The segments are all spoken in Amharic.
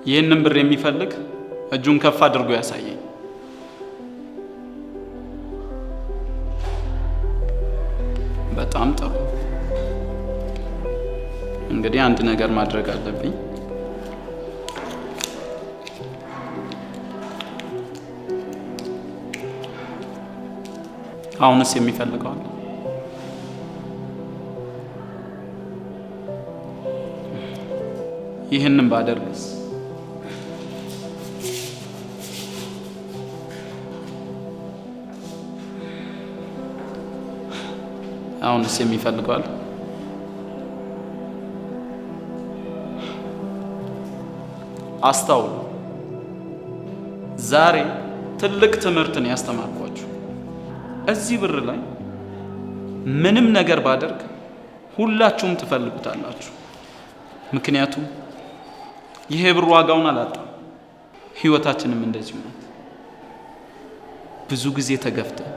ይህንን ብር የሚፈልግ እጁን ከፍ አድርጎ ያሳየኝ። በጣም ጥሩ። እንግዲህ አንድ ነገር ማድረግ አለብኝ። አሁንስ የሚፈልገው አለ? ይህንን ባደርግስ? አሁንስ የሚፈልገው አለ? አስተውሉ። ዛሬ ትልቅ ትምህርትን ያስተማርኳችሁ። እዚህ ብር ላይ ምንም ነገር ባደርግ ሁላችሁም ትፈልጉታላችሁ። ምክንያቱም ይሄ ብር ዋጋውን አላጣም። ህይወታችንም እንደዚሁ ነው። ብዙ ጊዜ ተገፍተን፣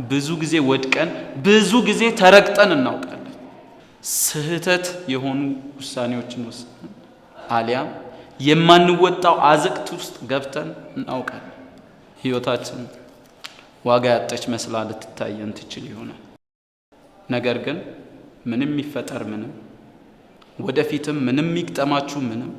ብዙ ጊዜ ወድቀን፣ ብዙ ጊዜ ተረግጠን እናውቃለን። ስህተት የሆኑ ውሳኔዎችን ወስነን አሊያም የማንወጣው አዘቅት ውስጥ ገብተን እናውቃለን። ህይወታችን ዋጋ ያጣች መስላ ልትታየን ትችል ይሆናል። ነገር ግን ምንም ይፈጠር ምንም፣ ወደፊትም ምንም ይግጠማችሁ ምንም